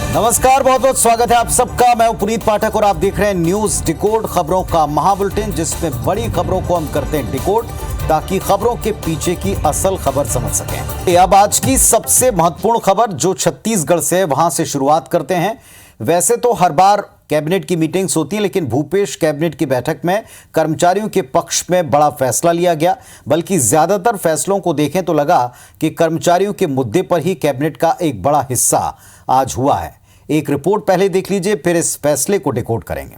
नमस्कार, बहुत बहुत स्वागत है आप सबका। मैं हूं पुनीत पाठक और आप देख रहे हैं न्यूज डिकोड, खबरों का महाबुलेटिन, जिसमें बड़ी खबरों को हम करते हैं डिकोड ताकि खबरों के पीछे की असल खबर समझ सकें। अब आज की सबसे महत्वपूर्ण खबर जो छत्तीसगढ़ से है, वहां से शुरुआत करते हैं। वैसे तो हर बार कैबिनेट की मीटिंग्स होती है, लेकिन भूपेश कैबिनेट की बैठक में कर्मचारियों के पक्ष में बड़ा फैसला लिया गया। बल्कि ज्यादातर फैसलों को देखें तो लगा कि कर्मचारियों के मुद्दे पर ही कैबिनेट का एक बड़ा हिस्सा आज हुआ है। एक रिपोर्ट पहले देख लीजिए, फिर इस फैसले को डिकोड करेंगे।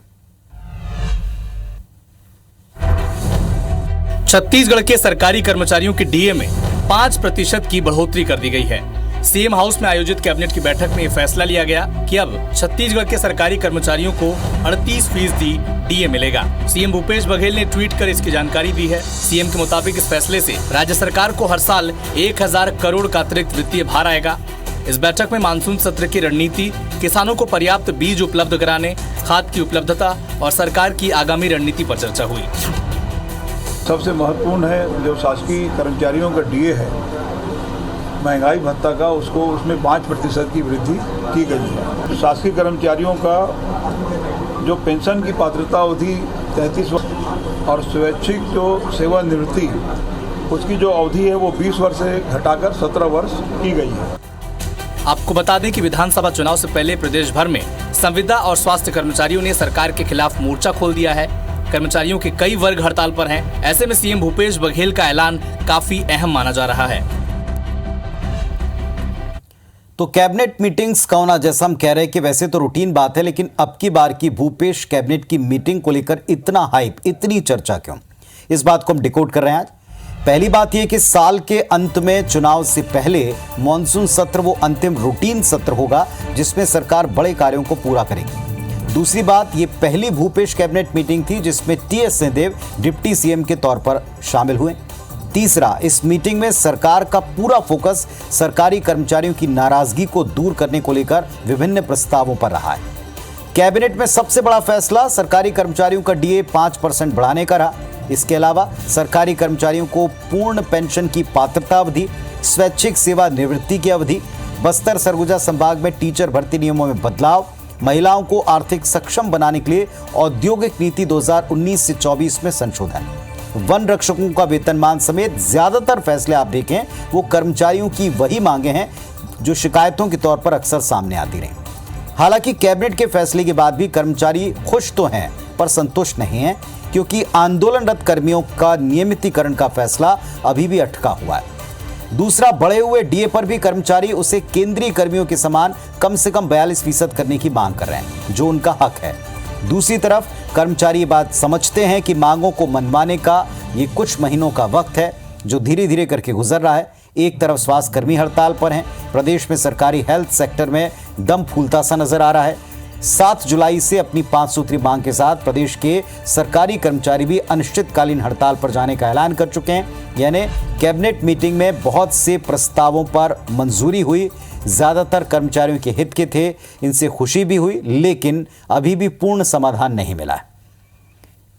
छत्तीसगढ़ के सरकारी कर्मचारियों के डीए में 5% की बढ़ोतरी कर दी गई है। सीएम हाउस में आयोजित कैबिनेट की बैठक में यह फैसला लिया गया कि अब छत्तीसगढ़ के सरकारी कर्मचारियों को 38% डीए मिलेगा। सीएम भूपेश बघेल ने ट्वीट कर इसकी जानकारी दी है। सीएम के मुताबिक इस फैसले से राज्य सरकार को हर साल 1000 करोड़ का अतिरिक्त वित्तीय भार आएगा। इस बैठक में मानसून सत्र की रणनीति, किसानों को पर्याप्त बीज उपलब्ध कराने, खाद की उपलब्धता और सरकार की आगामी रणनीति पर चर्चा हुई। सबसे महत्वपूर्ण है जो शासकीय कर्मचारियों का डीए है, महंगाई भत्ता का, उसमें 5% की वृद्धि की गई है। शासकीय कर्मचारियों का जो पेंशन की पात्रता अवधि 33 वर्ष और स्वैच्छिक जो सेवानिवृत्ति उसकी जो अवधि है वो 20 वर्ष से घटाकर 17 वर्ष की गई है। आपको बता दें कि विधानसभा चुनाव से पहले प्रदेश भर में संविदा और स्वास्थ्य कर्मचारियों ने सरकार के खिलाफ मोर्चा खोल दिया है। कर्मचारियों के कई वर्ग हड़ताल पर हैं। ऐसे में सीएम भूपेश बघेल का ऐलान काफी अहम माना जा रहा है। तो कैबिनेट मीटिंग्स का होना, जैसा हम कह रहे हैं कि वैसे तो रूटीन बात है, लेकिन अब की बार की भूपेश कैबिनेट की मीटिंग को लेकर इतना हाइप, इतनी चर्चा क्यों? इस बात को हम डिकोड कर रहे हैं आज। पहली बात यह कि साल के अंत में चुनाव से पहले मॉनसून सत्र वो अंतिम रूटीन सत्र होगा जिसमें सरकार बड़े कार्यों को पूरा करेगी। दूसरी बात, ये पहली भूपेश कैबिनेट मीटिंग थी जिसमें टीएस सिंहदेव डिप्टी सीएम के तौर पर शामिल हुए। तीसरा, इस मीटिंग में सरकार का पूरा फोकस सरकारी कर्मचारियों की नाराजगी को दूर करने को लेकर विभिन्न प्रस्तावों पर रहा है। कैबिनेट में सबसे बड़ा फैसला सरकारी कर्मचारियों का डीए 5% बढ़ाने का रहा। इसके अलावा सरकारी कर्मचारियों को पूर्ण पेंशन की पात्रता अवधि, स्वैच्छिक सेवानिवृत्ति की अवधि, बस्तर सरगुजा संभाग में टीचर भर्ती नियमों में बदलाव, महिलाओं को आर्थिक सक्षम बनाने के लिए औद्योगिक नीति 2019 से 24 में संशोधन, वन रक्षकों का वेतनमान समेत ज्यादातर फैसले आप देखें वो कर्मचारियों की वही मांगे हैं जो शिकायतों के तौर पर अक्सर सामने आती रही। हालांकि कैबिनेट के फैसले के बाद भी कर्मचारी खुश तो हैं पर संतुष्ट नहीं हैं, क्योंकि आंदोलनरत कर्मियों का नियमितीकरण का फैसला अभी भी अटका हुआ है। दूसरा, बढ़े हुए डीए पर भी कर्मचारी उसे केंद्रीय कर्मियों के समान कम से कम 42% करने की मांग कर रहे हैं, जो उनका हक है। दूसरी तरफ कर्मचारी ये बात समझते हैं कि मांगों को मनवाने का ये कुछ महीनों का वक्त है जो धीरे धीरे करके गुजर रहा है। एक तरफ स्वास्थ्य कर्मी हड़ताल पर हैं, प्रदेश में सरकारी हेल्थ सेक्टर में दम फूलता सा नजर आ रहा है। 7 जुलाई से अपनी 5 सूत्री मांग के साथ प्रदेश के सरकारी कर्मचारी भी अनिश्चितकालीन हड़ताल पर जाने का ऐलान कर चुके हैं। यानी कैबिनेट मीटिंग में बहुत से प्रस्तावों पर मंजूरी हुई, ज्यादातर कर्मचारियों के हित के थे, इनसे खुशी भी हुई, लेकिन अभी भी पूर्ण समाधान नहीं मिला है।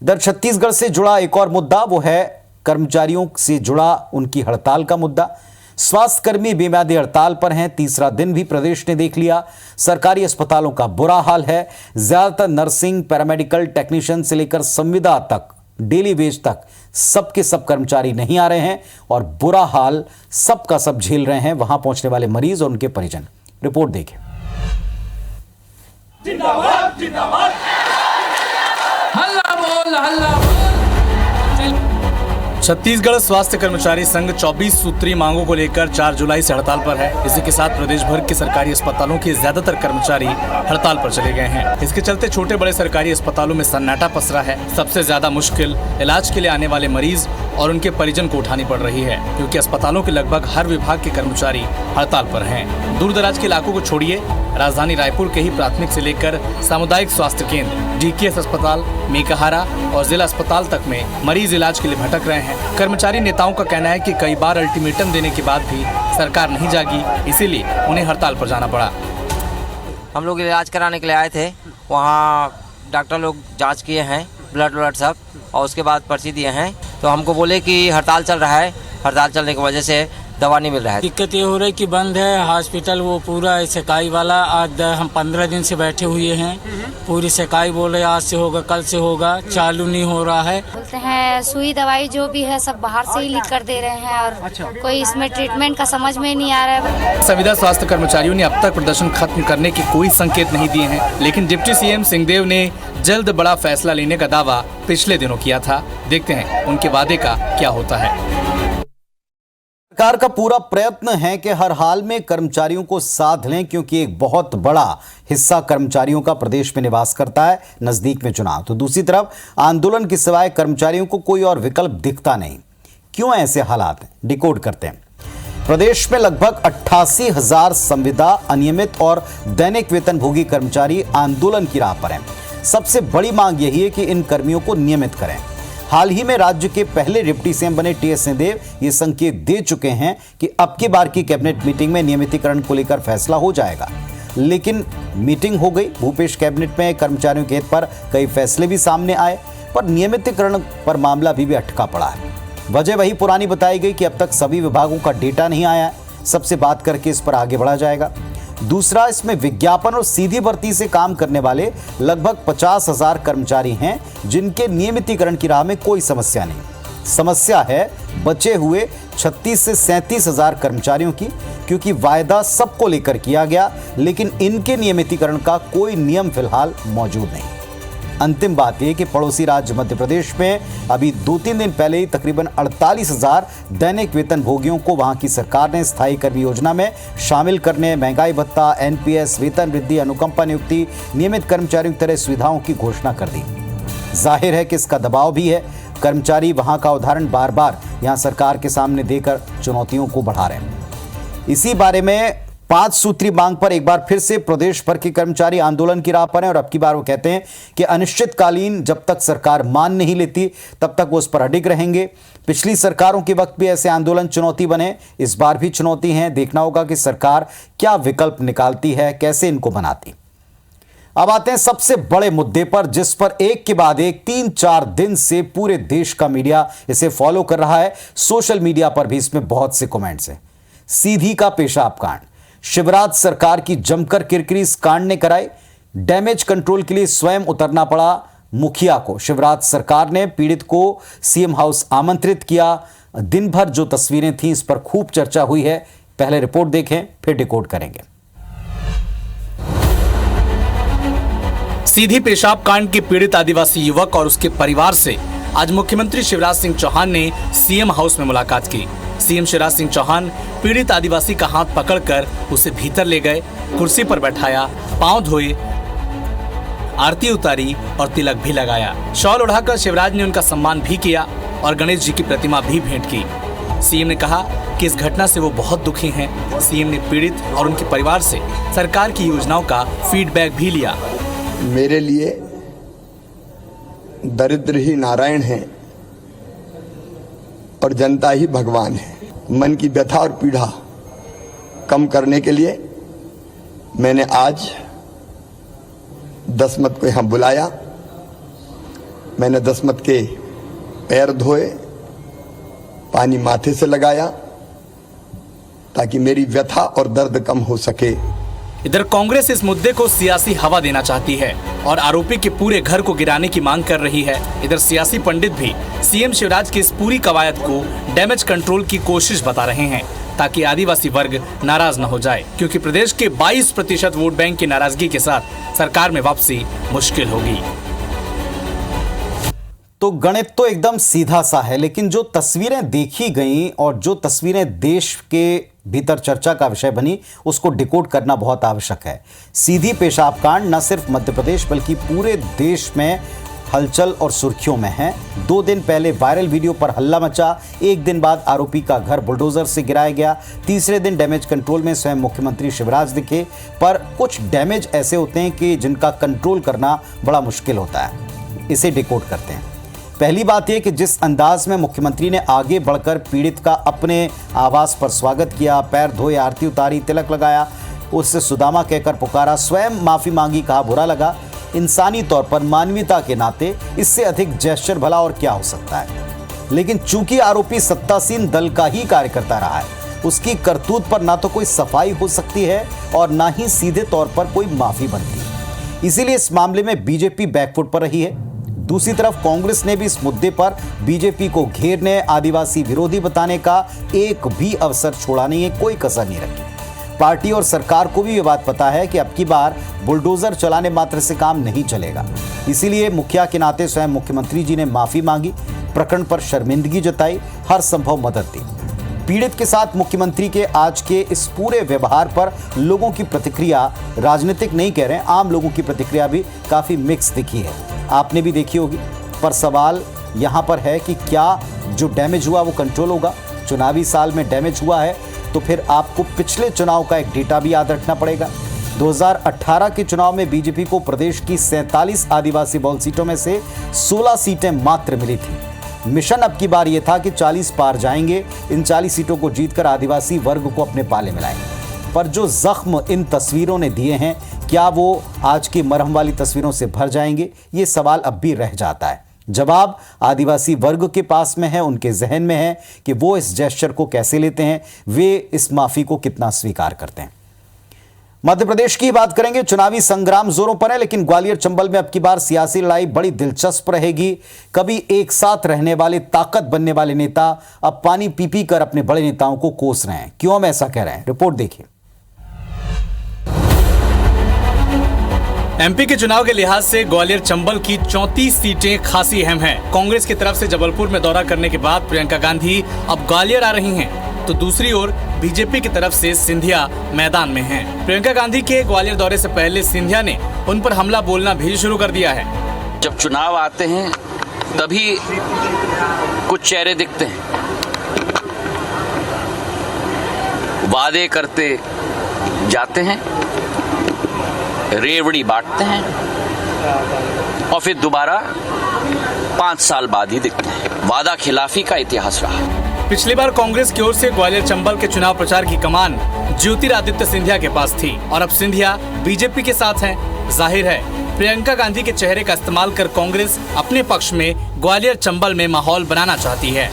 इधर छत्तीसगढ़ से जुड़ा एक और मुद्दा वो है कर्मचारियों से जुड़ा उनकी हड़ताल का मुद्दा। स्वास्थ्य कर्मी बेमियादी हड़ताल पर हैं। तीसरा दिन भी प्रदेश ने देख लिया। सरकारी अस्पतालों का बुरा हाल है। ज्यादातर नर्सिंग, पैरामेडिकल टेक्नीशियन से लेकर संविदा तक, डेली वेज तक सबके सब कर्मचारी नहीं आ रहे हैं और बुरा हाल सबका सब झेल रहे हैं वहां पहुंचने वाले मरीज और उनके परिजन। रिपोर्ट देखिए। जिंदाबाद जिंदाबाद, हल्ला बोल हल्ला बोल। छत्तीसगढ़ स्वास्थ्य कर्मचारी संघ 24 सूत्री मांगों को लेकर 4 जुलाई से हड़ताल पर है। इसी के साथ प्रदेश भर के सरकारी अस्पतालों के ज्यादातर कर्मचारी हड़ताल पर चले गए हैं। इसके चलते छोटे बड़े सरकारी अस्पतालों में सन्नाटा पसरा है। सबसे ज्यादा मुश्किल इलाज के लिए आने वाले मरीज और उनके परिजन को उठानी पड़ रही है, क्योंकि अस्पतालों के लगभग हर विभाग के कर्मचारी हड़ताल पर हैं। दूर दराज के इलाकों को छोड़िए, राजधानी रायपुर के ही प्राथमिक से लेकर सामुदायिक स्वास्थ्य केंद्र, डीकेएस अस्पताल, मेकाहारा और जिला अस्पताल तक में मरीज इलाज के लिए भटक रहे हैं। कर्मचारी नेताओं का कहना है कि कई बार अल्टीमेटम देने के बाद भी सरकार नहीं जागी, इसीलिए उन्हें हड़ताल पर जाना पड़ा। हम लोग इलाज कराने के लिए आए थे, वहाँ डॉक्टर लोग जांच किए हैं, ब्लड सब, और उसके बाद पर्ची दिए हैं। तो हमको बोले कि हड़ताल चल रहा है, हड़ताल चलने की वजह से दवा नहीं मिल रहा है। दिक्कत ये हो रही कि बंद है हॉस्पिटल, वो पूरा सकाई वाला। आज हम 15 दिन से बैठे हुए हैं, पूरी सकाई बोल रहे आज से होगा कल से होगा, चालू नहीं हो रहा है। बोलते हैं सुई दवाई जो भी है सब बाहर से ही लिख कर दे रहे हैं और कोई इसमें ट्रीटमेंट का समझ में नहीं आ रहा है। संविदा स्वास्थ्य कर्मचारियों ने अब तक प्रदर्शन खत्म करने के कोई संकेत नहीं दिए हैं, लेकिन डिप्टी सीएम सिंहदेव ने जल्द बड़ा फैसला लेने का दावा पिछले दिनों किया था। देखते हैं उनके वादे का क्या होता है। सरकार का पूरा प्रयत्न है कि हर हाल में कर्मचारियों को साध लें, क्योंकि एक बहुत बड़ा हिस्सा कर्मचारियों का प्रदेश में निवास करता है, नजदीक में चुनाव। तो दूसरी तरफ आंदोलन के सिवाय कर्मचारियों को कोई और विकल्प दिखता नहीं। क्यों ऐसे हालात हैं, डिकोड करते हैं। प्रदेश में लगभग 88,000 संविदा, अनियमित और दैनिक वेतनभोगी कर्मचारी आंदोलन की राह पर हैं। सबसे बड़ी मांग यही है कि इन कर्मियों को नियमित करें। हाल ही में राज्य के पहले डिप्टी सीएम बने टीएस सिंहदेव ये संकेत दे चुके हैं कि अब की बार की कैबिनेट मीटिंग में नियमितीकरण को लेकर फैसला हो जाएगा। लेकिन मीटिंग हो गई, भूपेश कैबिनेट में कर्मचारियों के हित पर कई फैसले भी सामने आए, पर नियमितीकरण पर मामला अभी भी अटका पड़ा है। वजह वही पुरानी बताई गई कि अब तक सभी विभागों का डेटा नहीं आया है। सबसे बात करके इस पर आगे बढ़ा जाएगा। दूसरा, इसमें विज्ञापन और सीधी भर्ती से काम करने वाले लगभग 50,000 कर्मचारी हैं, जिनके नियमितीकरण की राह में कोई समस्या नहीं। समस्या है बचे हुए 36 से 37,000 कर्मचारियों की, क्योंकि वायदा सबको लेकर किया गया, लेकिन इनके नियमितीकरण का कोई नियम फिलहाल मौजूद नहीं। अंतिम बात यह कि पड़ोसी राज्य मध्य प्रदेश में अभी 2-3 दिन पहले ही तकरीबन 48,000 दैनिक वेतन भोगियों को वहां की सरकार ने स्थायी कर्मी योजना में शामिल करने, महंगाई भत्ता, एनपीएस, वेतन वृद्धि, अनुकंपा नियुक्ति, नियमित कर्मचारियों की तरह सुविधाओं की घोषणा कर दी। जाहिर है कि इसका दबाव भी है। कर्मचारी वहां का उदाहरण बार बार यहां सरकार के सामने देकर चुनौतियों को बढ़ा रहे हैं। इसी बारे में 5 सूत्री मांग पर एक बार फिर से प्रदेश भर के कर्मचारी आंदोलन की राह पर हैं, और अब की बार वो कहते हैं कि अनिश्चितकालीन जब तक सरकार मान नहीं लेती तब तक वो उस पर अडिग रहेंगे। पिछली सरकारों के वक्त भी ऐसे आंदोलन चुनौती बने, इस बार भी चुनौती है। देखना होगा कि सरकार क्या विकल्प निकालती है, कैसे इनको बनाती। अब आते हैं सबसे बड़े मुद्दे पर, जिस पर एक के बाद एक 3-4 दिन से पूरे देश का मीडिया इसे फॉलो कर रहा है। सोशल मीडिया पर भी इसमें बहुत से कमेंट्स हैं। सीधी का पेशाब कांड, शिवराज सरकार की जमकर किरकिरी इस कांड ने कराई। डैमेज कंट्रोल के लिए स्वयं उतरना पड़ा मुखिया को। शिवराज सरकार ने पीड़ित को सीएम हाउस आमंत्रित किया। दिन भर जो तस्वीरें थीं इस पर खूब चर्चा हुई है। पहले रिपोर्ट देखें, फिर डिकोड करेंगे। सीधी पेशाब कांड के पीड़ित आदिवासी युवक और उसके परिवार से आज मुख्यमंत्री शिवराज सिंह चौहान ने सीएम हाउस में मुलाकात की। सीएम शिवराज सिंह चौहान पीड़ित आदिवासी का हाथ पकड़कर उसे भीतर ले गए, कुर्सी पर बैठाया, पांव धोए, आरती उतारी और तिलक भी लगाया। शॉल उड़ाकर शिवराज ने उनका सम्मान भी किया और गणेश जी की प्रतिमा भी भेंट की। सीएम ने कहा कि इस घटना से वो बहुत दुखी हैं। सीएम ने पीड़ित और उनके परिवार से सरकार की योजनाओं का फीडबैक भी लिया। मेरे लिए दरिद्र ही नारायण हैं और जनता ही भगवान है। मन की व्यथा और पीड़ा कम करने के लिए मैंने आज दसमत को यहां बुलाया। मैंने दसमत के पैर धोए, पानी माथे से लगाया ताकि मेरी व्यथा और दर्द कम हो सके। इधर कांग्रेस इस मुद्दे को सियासी हवा देना चाहती है और आरोपी के पूरे घर को गिराने की मांग कर रही है। इधर सियासी पंडित भी सीएम शिवराज की इस पूरी कवायद को डैमेज कंट्रोल की कोशिश बता रहे हैं, ताकि आदिवासी वर्ग नाराज न हो जाए, क्योंकि प्रदेश के 22% वोट बैंक की नाराजगी के साथ सरकार में वापसी मुश्किल होगी। तो गणित तो एकदम सीधा सा है, लेकिन जो तस्वीरें देखी गईं और जो तस्वीरें देश के भीतर चर्चा का विषय बनी, उसको डिकोड करना बहुत आवश्यक है। सीधी पेशाब कांड न सिर्फ मध्य प्रदेश बल्कि पूरे देश में हलचल और सुर्खियों में है। 2 दिन पहले वायरल वीडियो पर हल्ला मचा, एक दिन बाद आरोपी का घर बुलडोजर से गिराया गया, तीसरे दिन डैमेज कंट्रोल में स्वयं मुख्यमंत्री शिवराज दिखे। पर कुछ डैमेज ऐसे होते हैं कि जिनका कंट्रोल करना बड़ा मुश्किल होता है। इसे डिकोड करते हैं। पहली बात यह कि जिस अंदाज में मुख्यमंत्री ने आगे बढ़कर पीड़ित का अपने आवास पर स्वागत किया, पैर धोए, आरती उतारी, तिलक लगाया, उससे सुदामा कहकर पुकारा, स्वयं माफी मांगी, कहा बुरा लगा। इंसानी तौर पर, मानवीयता के नाते इससे अधिक जेस्चर भला और क्या हो सकता है। लेकिन चूंकि आरोपी सत्तासीन दल का ही कार्यकर्ता रहा है, उसकी करतूत पर ना तो कोई सफाई हो सकती है और ना ही सीधे तौर पर कोई माफी बनती है। इसीलिए इस मामले में बीजेपी बैकफुट पर रही है। दूसरी तरफ कांग्रेस ने भी इस मुद्दे पर बीजेपी को घेरने, आदिवासी विरोधी बताने का एक भी अवसर छोड़ा नहीं है, कोई कसर नहीं रखी। पार्टी और सरकार को भी ये बात पता है कि अब की बार बुलडोजर चलाने मात्र से काम नहीं चलेगा। इसीलिए मुखिया के नाते स्वयं मुख्यमंत्री जी ने माफी मांगी, प्रकरण पर शर्मिंदगी जताई, हर संभव मदद दी। पीड़ित के साथ मुख्यमंत्री के आज के इस पूरे व्यवहार पर लोगों की प्रतिक्रिया, राजनीतिक नहीं कह रहे हैं, आम लोगों की प्रतिक्रिया भी काफी मिक्स दिखी है। आपने भी देखी होगी। पर सवाल यहां पर है कि क्या जो डैमेज हुआ वो कंट्रोल होगा? चुनावी साल में डैमेज हुआ है तो फिर आपको पिछले चुनाव का एक डेटा भी याद रखना पड़ेगा। 2018 के चुनाव में बीजेपी को प्रदेश की 47 आदिवासी बहुल सीटों में से 16 सीटें मात्र मिली थी। मिशन अब की बार यह था कि 40 पार जाएंगे, इन 40 सीटों को जीतकर आदिवासी वर्ग को अपने पाले मिलाएंगे। पर जो जख्म इन तस्वीरों ने दिए हैं, क्या वो आज की मरहम वाली तस्वीरों से भर जाएंगे? ये सवाल अब भी रह जाता है। जवाब आदिवासी वर्ग के पास में है, उनके जहन में है कि वो इस जेस्चर को कैसे लेते हैं, वे इस माफी को कितना स्वीकार करते हैं। मध्य प्रदेश की बात करेंगे। चुनावी संग्राम जोरों पर है, लेकिन ग्वालियर चंबल में अब की बार सियासी लड़ाई बड़ी दिलचस्प रहेगी। कभी एक साथ रहने वाले, ताकत बनने वाले नेता अब पानी पी पी कर अपने बड़े नेताओं को कोस रहे हैं। क्यों हम ऐसा कह रहे हैं, रिपोर्ट देखिए। एमपी के चुनाव के लिहाज से ग्वालियर चंबल की 34 सीटें खासी अहम हैं। कांग्रेस की तरफ से जबलपुर में दौरा करने के बाद प्रियंका गांधी अब ग्वालियर आ रही हैं, तो दूसरी ओर बीजेपी की तरफ से सिंधिया मैदान में हैं। प्रियंका गांधी के ग्वालियर दौरे से पहले सिंधिया ने उन पर हमला बोलना भी शुरू कर दिया है। जब चुनाव आते हैं तभी कुछ चेहरे दिखते हैं, वादे करते जाते हैं, रेवड़ी बांटते हैं और फिर दोबारा 5 साल बाद ही दिखते हैं। वादा खिलाफी का इतिहास रहा। पिछली बार कांग्रेस की ओर से ग्वालियर चंबल के चुनाव प्रचार की कमान ज्योतिरादित्य सिंधिया के पास थी और अब सिंधिया बीजेपी के साथ हैं। जाहिर है प्रियंका गांधी के चेहरे का इस्तेमाल कर कांग्रेस अपने पक्ष में ग्वालियर चंबल में माहौल बनाना चाहती है।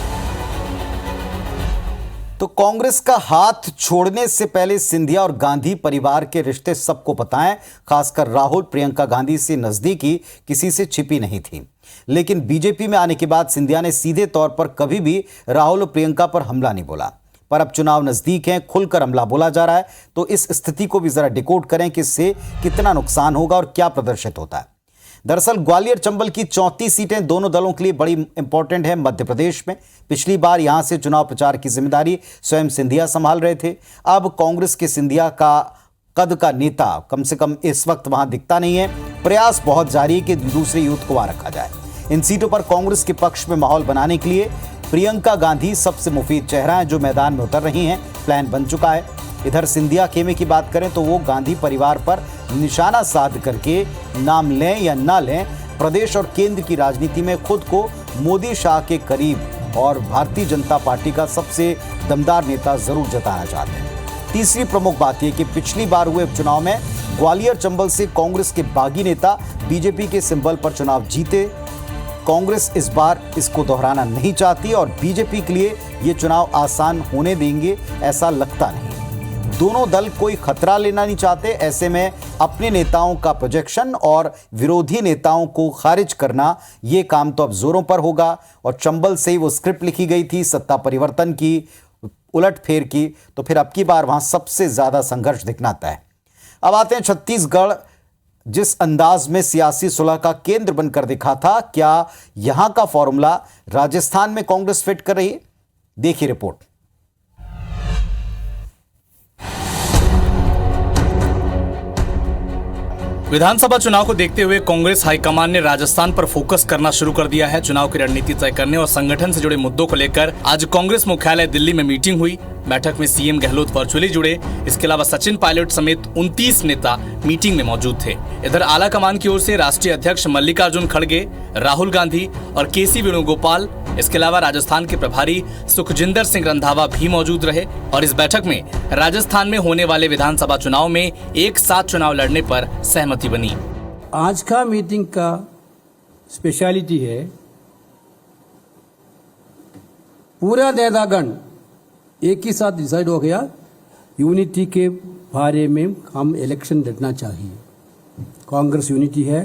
तो कांग्रेस का हाथ छोड़ने से पहले सिंधिया और गांधी परिवार के रिश्ते सबको पता है। खासकर राहुल, प्रियंका गांधी से नजदीकी किसी से छिपी नहीं थी। लेकिन बीजेपी में आने के बाद सिंधिया ने सीधे तौर पर कभी भी राहुल और प्रियंका पर हमला नहीं बोला। पर अब चुनाव नजदीक हैं, खुलकर हमला बोला जा रहा है। तो इस स्थिति को भी जरा डिकोड करें कि इससे कितना नुकसान होगा और क्या प्रदर्शित होता है। दरअसल ग्वालियर चंबल की 34 सीटें दोनों दलों के लिए बड़ी इंपॉर्टेंट है। मध्य प्रदेश में पिछली बार यहां से चुनाव प्रचार की जिम्मेदारी स्वयं सिंधिया संभाल रहे थे। अब कांग्रेस के सिंधिया का कद का नेता कम से कम इस वक्त वहां दिखता नहीं है। प्रयास बहुत जारी है कि दूसरे यूथ को वहां रखा जाए। इन सीटों पर कांग्रेस के पक्ष में माहौल बनाने के लिए प्रियंका गांधी सबसे मुफीद चेहरा है जो मैदान में उतर रही हैं। प्लान बन चुका है। इधर सिंधिया खेमे की बात करें तो वो गांधी परिवार पर निशाना साध करके नाम लें या ना लें, प्रदेश और केंद्र की राजनीति में खुद को मोदी शाह के करीब और भारतीय जनता पार्टी का सबसे दमदार नेता जरूर जताना चाहते हैं। तीसरी प्रमुख बात यह कि पिछली बार हुए उपचुनाव में ग्वालियर चंबल से कांग्रेस के बागी नेता बीजेपी के सिंबल पर चुनाव जीते। कांग्रेस इस बार इसको दोहराना नहीं चाहती और बीजेपी के लिए ये चुनाव आसान होने देंगे ऐसा लगता नहीं। दोनों दल कोई खतरा लेना नहीं चाहते। ऐसे में अपने नेताओं का प्रोजेक्शन और विरोधी नेताओं को खारिज करना, ये काम तो अब जोरों पर होगा। और चंबल से ही वो स्क्रिप्ट लिखी गई थी सत्ता परिवर्तन की, उलटफेर की, तो फिर अब की बार वहां सबसे ज्यादा संघर्ष दिखना तय है। अब आते हैं छत्तीसगढ़, जिस अंदाज में सियासी सुलह का केंद्र बनकर दिखा था, क्या यहां का फॉर्मूला राजस्थान में कांग्रेस फिट कर रही है? देखिए रिपोर्ट। विधानसभा चुनाव को देखते हुए कांग्रेस हाईकमान ने राजस्थान पर फोकस करना शुरू कर दिया है। चुनाव की रणनीति तय करने और संगठन से जुड़े मुद्दों को लेकर आज कांग्रेस मुख्यालय दिल्ली में मीटिंग हुई। बैठक में सीएम गहलोत वर्चुअली जुड़े। इसके अलावा सचिन पायलट समेत 29 नेता मीटिंग में मौजूद थे। इधर आला कमान की ओर से राष्ट्रीय अध्यक्ष मल्लिकार्जुन खड़गे, राहुल गांधी और केसी वेणुगोपाल, इसके अलावा राजस्थान के प्रभारी सुखजिंदर सिंह रंधावा भी मौजूद रहे। और इस बैठक में राजस्थान में होने वाले विधानसभा चुनाव में एक साथ चुनाव लड़ने पर सहमति बनी। आज का मीटिंग का स्पेशलिटी है, पूरा नेतागण एक ही साथ डिसाइड हो गया यूनिटी के बारे में हम इलेक्शन लड़ना चाहिए। कांग्रेस यूनिटी है।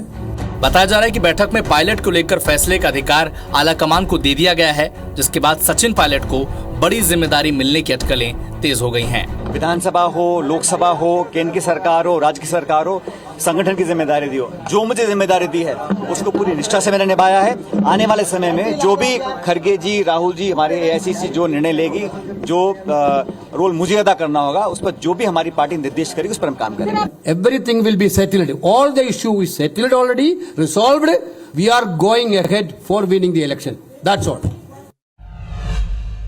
बताया जा रहा है कि बैठक में पायलट को लेकर फैसले का अधिकार आला कमान को दे दिया गया है, जिसके बाद सचिन पायलट को बड़ी जिम्मेदारी मिलने की अटकलें तेज हो गई हैं। विधानसभा हो, लोकसभा हो, केंद्र की सरकार हो, राज्य की सरकार हो, संगठन की जिम्मेदारी दी हो। जो मुझे जिम्मेदारी दी है उसको पूरी निष्ठा से मैंने निभाया है। आने वाले समय में जो भी खड़गे जी, राहुल जी, हमारे एआईसीसी जो निर्णय लेगी, जो रोल मुझे अदा करना होगा, उस पर जो भी हमारी पार्टी निर्देश करेगी उस पर हम काम करेंगे। Everything will be settled. All the issue is settled already, resolved. We are going ahead for winning the election. That's all.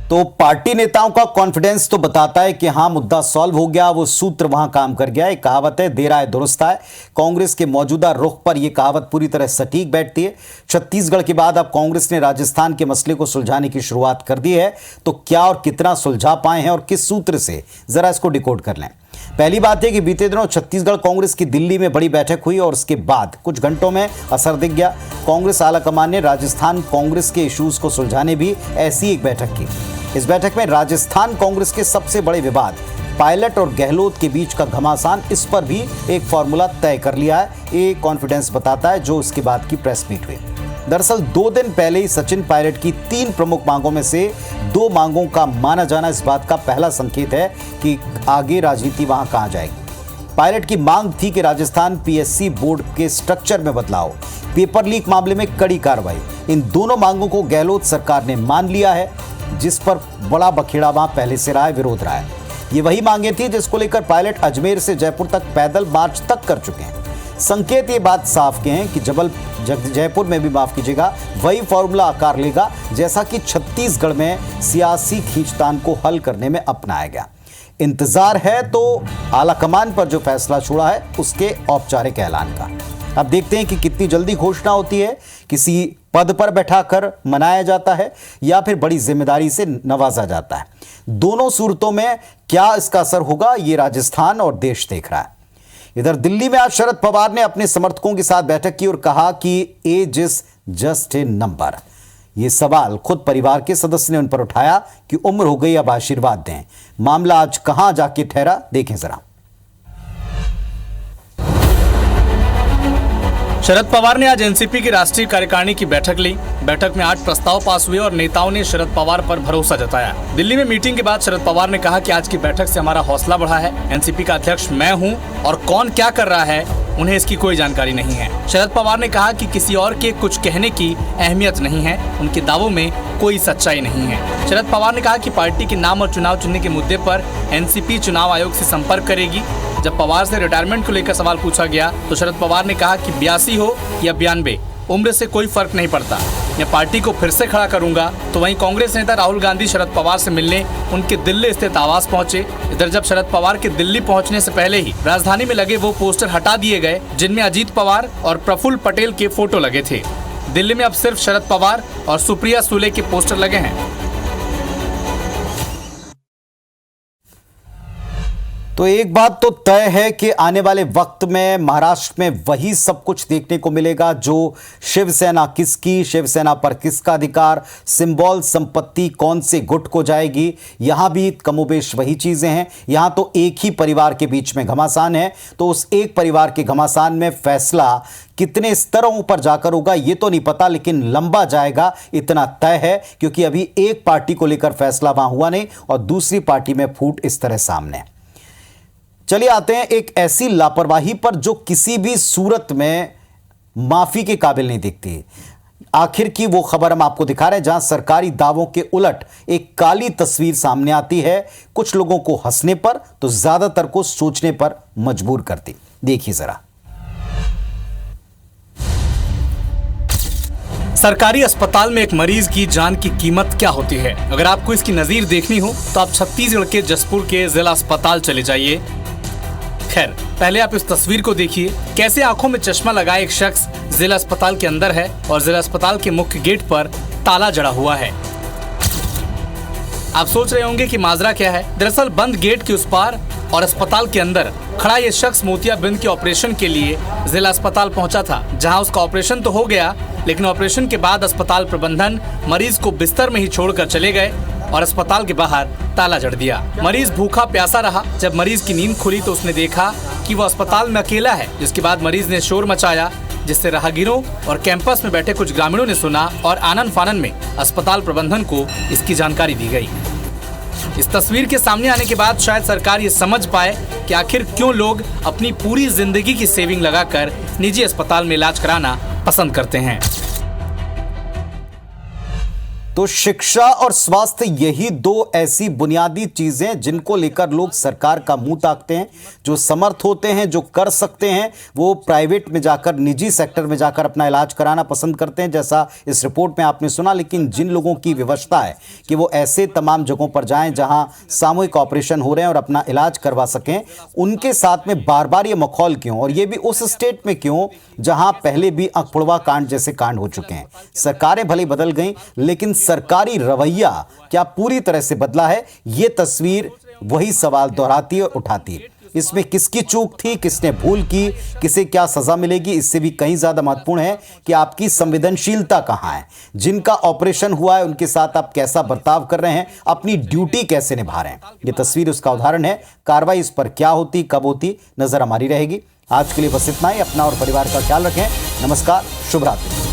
तो पार्टी नेताओं का कॉन्फिडेंस तो बताता है कि हां मुद्दा सॉल्व हो गया, वो सूत्र वहां काम कर गया। एक कहावत है, देर आए दुरुस्त आए। कांग्रेस के मौजूदा रुख पर यह कहावत पूरी तरह सटीक बैठती है। छत्तीसगढ़ के बाद अब कांग्रेस ने राजस्थान के मसले को सुलझाने की शुरुआत कर दी है। तो क्या और कितना सुलझा पाए हैं और किस सूत्र से, जरा इसको डिकोड कर लें। पहली बात है कि बीते दिनों छत्तीसगढ़ कांग्रेस की दिल्ली में बड़ी बैठक हुई और उसके बाद कुछ घंटों में असर दिख गया। कांग्रेस आलाकमान ने राजस्थान कांग्रेस के इश्यूज को सुलझाने भी ऐसी एक बैठक की। इस बैठक में राजस्थान कांग्रेस के सबसे बड़े विवाद पायलट और गहलोत के बीच का घमासान, इस पर भी एक फॉर्मूला तय कर लिया है। ये कॉन्फिडेंस बताता है जो इसके बाद की प्रेस मीट हुई। दरअसल 2 दिन पहले ही सचिन पायलट की 3 प्रमुख मांगों में से 2 मांगों का माना जाना इस बात का पहला संकेत है कि आगे राजनीति वहां कहां जाएगी। पायलट की मांग थी कि राजस्थान पीएससी बोर्ड के स्ट्रक्चर में बदलाव, पेपर लीक मामले में कड़ी कार्रवाई। इन दोनों मांगों को गहलोत सरकार ने मान लिया है, जिस पर बड़ा बखेड़ा वहां पहले से रहा है, विरोध रहा है। ये वही मांगे थी जिसको लेकर पायलट अजमेर से जयपुर तक पैदल मार्च तक कर चुके हैं। संकेत ये बात साफ के हैं कि जयपुर में भी, माफ कीजिएगा, वही फॉर्मूला आकार लेगा जैसा कि छत्तीसगढ़ में सियासी खींचतान को हल करने में अपनाया गया। इंतजार है तो आलाकमान पर जो फैसला छोड़ा है उसके औपचारिक ऐलान का। अब देखते हैं कि कितनी जल्दी घोषणा होती है, किसी पद पर बैठाकर मनाया जाता है या फिर बड़ी जिम्मेदारी से नवाजा जाता है। दोनों सूरतों में क्या इसका असर होगा, ये राजस्थान और देश देख रहा है। इधर दिल्ली में आज शरद पवार ने अपने समर्थकों के साथ बैठक की और कहा कि age is just a number. ये सवाल खुद परिवार के सदस्य ने उन पर उठाया कि उम्र हो गई, अब आशीर्वाद दें। मामला आज कहां जाके ठहरा, देखें जरा। शरद पवार ने आज एनसीपी की राष्ट्रीय कार्यकारिणी की बैठक ली। बैठक में 8 प्रस्ताव पास हुए और नेताओं ने शरद पवार पर भरोसा जताया। दिल्ली में मीटिंग के बाद शरद पवार ने कहा कि आज की बैठक से हमारा हौसला बढ़ा है। एनसीपी का अध्यक्ष मैं हूं और कौन क्या कर रहा है उन्हें इसकी कोई जानकारी नहीं है। शरद पवार ने कहा कि किसी और के कुछ कहने की अहमियत नहीं है, उनके दावों में कोई सच्चाई नहीं है। शरद पवार ने कहा कि पार्टी के नाम और चुनाव चुनने के मुद्दे पर एनसीपी चुनाव आयोग से संपर्क करेगी। जब पवार से रिटायरमेंट को लेकर सवाल पूछा गया तो शरद पवार ने कहा कि 82 हो या 92, उम्र से कोई फर्क नहीं पड़ता, मैं पार्टी को फिर से खड़ा करूंगा। तो वहीं कांग्रेस नेता राहुल गांधी शरद पवार से मिलने उनके दिल्ली स्थित आवास पहुंचे। इधर जब शरद पवार के दिल्ली पहुंचने से पहले ही राजधानी में लगे वो पोस्टर हटा दिए गए जिनमें अजीत पवार और प्रफुल्ल पटेल के फोटो लगे थे। दिल्ली में अब सिर्फ शरद पवार और सुप्रिया सुले के पोस्टर लगे हैं। तो एक बात तो तय है कि आने वाले वक्त में महाराष्ट्र में वही सब कुछ देखने को मिलेगा जो शिवसेना किसकी, शिवसेना पर किसका अधिकार, सिंबल संपत्ति कौन से गुट को जाएगी। यहां भी कमोबेश वही चीजें हैं। यहां तो एक ही परिवार के बीच में घमासान है, तो उस एक परिवार के घमासान में फैसला कितने स्तरों पर जाकर होगा ये तो नहीं पता, लेकिन लंबा जाएगा इतना तय है, क्योंकि अभी एक पार्टी को लेकर फैसला वहां हुआ नहीं और दूसरी पार्टी में फूट इस तरह सामने। चलिए आते हैं एक ऐसी लापरवाही पर जो किसी भी सूरत में माफी के काबिल नहीं दिखती। आखिर की वो खबर हम आपको दिखा रहे हैं जहां सरकारी दावों के उलट एक काली तस्वीर सामने आती है, कुछ लोगों को हंसने पर तो ज्यादातर को सोचने पर मजबूर करती। देखिए जरा। सरकारी अस्पताल में एक मरीज की जान की कीमत क्या होती है, अगर आपको इसकी नजीर देखनी हो तो आप छत्तीसगढ़ के जसपुर के जिला अस्पताल चले जाइए। खैर, पहले आप इस तस्वीर को देखिए, कैसे आंखों में चश्मा लगाए एक शख्स जिला अस्पताल के अंदर है और जिला अस्पताल के मुख्य गेट पर ताला जड़ा हुआ है। आप सोच रहे होंगे कि माजरा क्या है। दरअसल बंद गेट के उस पार और अस्पताल के अंदर खड़ा ये शख्स मोतियाबिंद के ऑपरेशन के लिए जिला अस्पताल पहुंचा था, जहां उसका ऑपरेशन तो हो गया, लेकिन ऑपरेशन के बाद अस्पताल प्रबंधन मरीज को बिस्तर में ही छोड़कर चले गए और अस्पताल के बाहर ताला जड़ दिया। मरीज भूखा प्यासा रहा। जब मरीज की नींद खुली तो उसने देखा कि वो अस्पताल में अकेला है, जिसके बाद मरीज ने शोर मचाया, जिससे राहगीरों और कैंपस में बैठे कुछ ग्रामीणों ने सुना और आनन फानन में अस्पताल प्रबंधन को इसकी जानकारी दी गई। इस तस्वीर के सामने आने के बाद शायद सरकार ये समझ पाए कि आखिर क्यों लोग अपनी पूरी जिंदगी की सेविंग लगाकर निजी अस्पताल में इलाज कराना पसंद करते हैं। तो शिक्षा और स्वास्थ्य यही दो ऐसी बुनियादी चीजें जिनको लेकर लोग सरकार का मुंह ताकते हैं। जो समर्थ होते हैं, जो कर सकते हैं, वो प्राइवेट में जाकर, निजी सेक्टर में जाकर अपना इलाज कराना पसंद करते हैं, जैसा इस रिपोर्ट में आपने सुना। लेकिन जिन लोगों की व्यवस्था है कि वो ऐसे तमाम जगहों पर जाएं जहां सामूहिक ऑपरेशन हो रहे हैं और अपना इलाज करवा सकें, उनके साथ में बार बार ये मखौल क्यों, और ये भी उस स्टेट में क्यों जहां पहले भी अखपुड़वा कांड जैसे कांड हो चुके हैं। सरकारें भले बदल गई, लेकिन सरकारी रवैया क्या पूरी तरह से बदला है? ये तस्वीर वही सवाल दोहराती है और उठाती है। इसमें किसकी चूक थी, किसने भूल की, किसे क्या सजा मिलेगी, इससे भी कहीं ज्यादा महत्वपूर्ण है कि आपकी संवेदनशीलता कहां है। जिनका ऑपरेशन हुआ है उनके साथ आप कैसा बर्ताव कर रहे हैं, अपनी ड्यूटी कैसे निभा रहे हैं। यह तस्वीर उसका उदाहरण है। कार्रवाई इस पर क्या होती, कब होती, नजर हमारी रहेगी। आज के लिए बस इतना ही। अपना और परिवार का ख्याल रखें। नमस्कार, शुभ रात्रि।